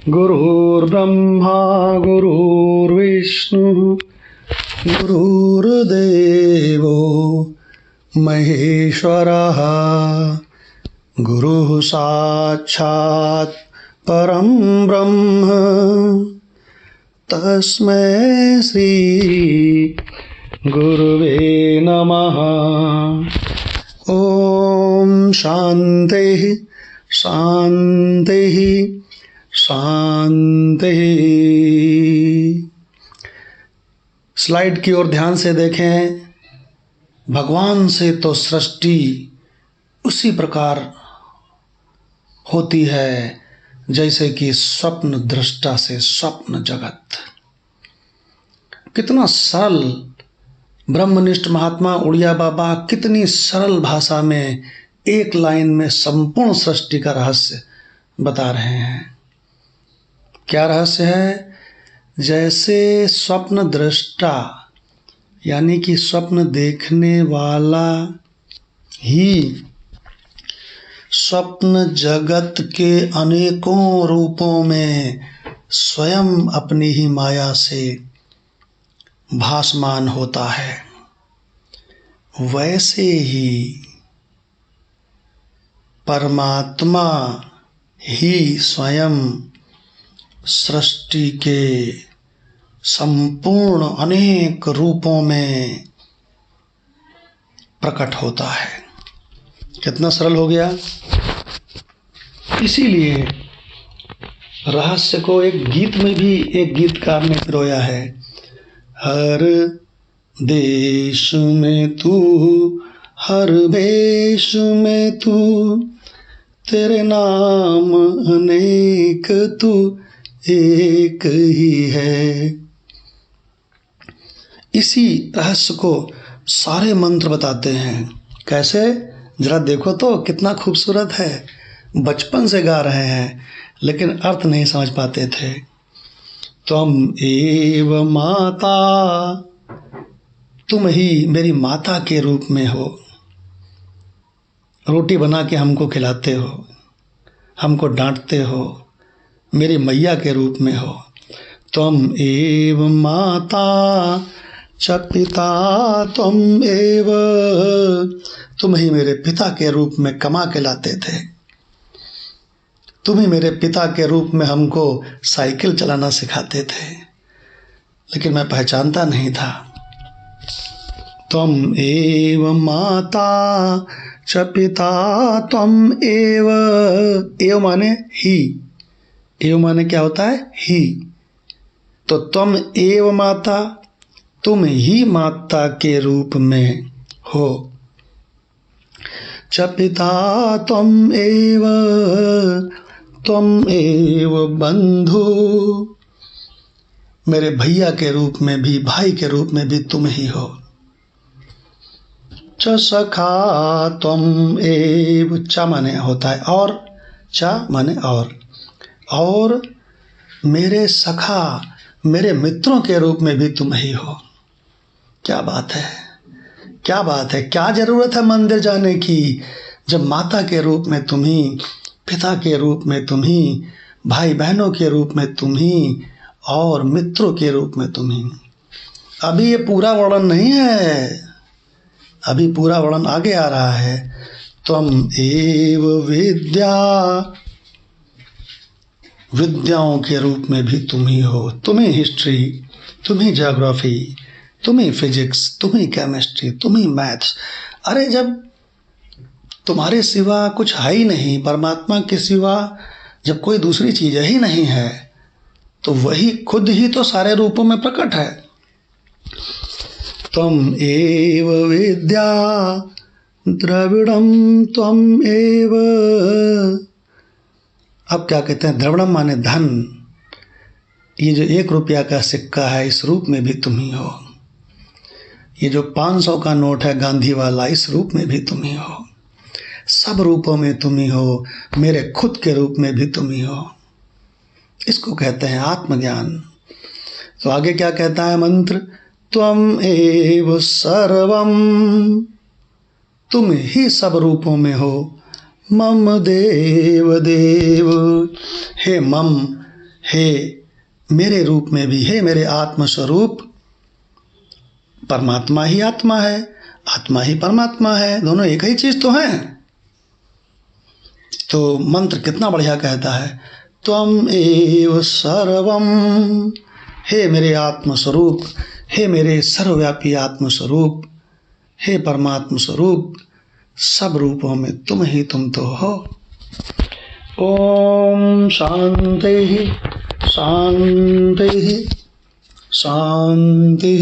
गुरुर्ब्रह्मा गुरुर्विष्णु गुरुर्देवो महेश्वरः गुरुः साक्षात् परं ब्रह्म तस्मै श्री गुरुवे नमः। ओम शांति शांति शांति। स्लाइड की ओर ध्यान से देखें। भगवान से तो सृष्टि उसी प्रकार होती है जैसे कि स्वप्न दृष्टा से स्वप्न जगत। कितना सरल ब्रह्मनिष्ठ महात्मा उड़िया बाबा कितनी सरल भाषा में एक लाइन में संपूर्ण सृष्टि का रहस्य बता रहे हैं। क्या रहस्य है? जैसे स्वप्न दृष्टा यानी कि स्वप्न देखने वाला ही स्वप्न जगत के अनेकों रूपों में स्वयं अपनी ही माया से भासमान होता है, वैसे ही परमात्मा ही स्वयं सृष्टि के संपूर्ण अनेक रूपों में प्रकट होता है। कितना सरल हो गया। इसीलिए रहस्य को एक गीत में भी एक गीतकार ने पिरोया है। हर देश में तू, हर भेष में तू, तेरे नाम अनेक तू एक ही है। इसी रहस्य को सारे मंत्र बताते हैं। कैसे? जरा देखो तो कितना खूबसूरत है। बचपन से गा रहे हैं लेकिन अर्थ नहीं समझ पाते थे। त्वम एव माता, तुम ही मेरी माता के रूप में हो। रोटी बना के हमको खिलाते हो, हमको डांटते हो, मेरी मैया के रूप में हो। त्वम एव माता च पिता त्वम एव, तुम ही मेरे पिता के रूप में कमा के लाते थे। तुम ही मेरे पिता के रूप में हमको साइकिल चलाना सिखाते थे, लेकिन मैं पहचानता नहीं था। त्वम एव माता च पिता त्वम एव। एव माने ही। एव माने क्या होता है? ही। तो त्वम एव माता, तुम ही माता के रूप में हो। च पिता त्वम एव, त्वम एव बंधु, मेरे भैया के रूप में भी, भाई के रूप में भी तुम ही हो। च सखा त्वम एव, च माने होता है और, च माने और मेरे सखा, मेरे मित्रों के रूप में भी तुम ही हो। क्या बात है, क्या बात है। क्या जरूरत है मंदिर जाने की जब माता के रूप में तुम ही, पिता के रूप में तुम ही, भाई बहनों के रूप में तुम ही और मित्रों के रूप में तुम ही। अभी ये पूरा वर्णन नहीं है, अभी पूरा वर्णन आगे आ रहा है। त्वम एव विद्या, विद्याओं के रूप में भी तुम ही हो। तुम ही हिस्ट्री, तुम ही ज्योग्राफी, तुम ही फिजिक्स, तुम ही केमिस्ट्री, तुम ही मैथ्स। अरे जब तुम्हारे सिवा कुछ है ही नहीं, परमात्मा के सिवा जब कोई दूसरी चीज ही नहीं है, तो वही खुद ही तो सारे रूपों में प्रकट है। त्वम एव विद्या द्रविड़म त्वम एव। अब क्या कहते हैं? द्रविड़म माने धन। ये जो 1 रुपया का सिक्का है, इस रूप में भी तुम ही हो। ये जो 500 का नोट है गांधी वाला, इस रूप में भी तुम ही हो। सब रूपों में तुम ही हो, मेरे खुद के रूप में भी तुम ही हो। इसको कहते हैं आत्मज्ञान। तो आगे क्या कहता है मंत्र? त्वम एव सर्वम, तुम ही सब रूपों में हो। मम देव देव, हे मम, हे मेरे रूप में भी, हे मेरे आत्मस्वरूप। परमात्मा ही आत्मा है, आत्मा ही परमात्मा है, दोनों एक ही चीज तो है। तो मंत्र कितना बढ़िया कहता है, त्वम एव सर्वम, हे मेरे आत्मस्वरूप, हे मेरे सर्वव्यापी आत्मस्वरूप, हे परमात्म स्वरूप, सब रूपों में तुम तो हो। ओम शांति शांति शांति।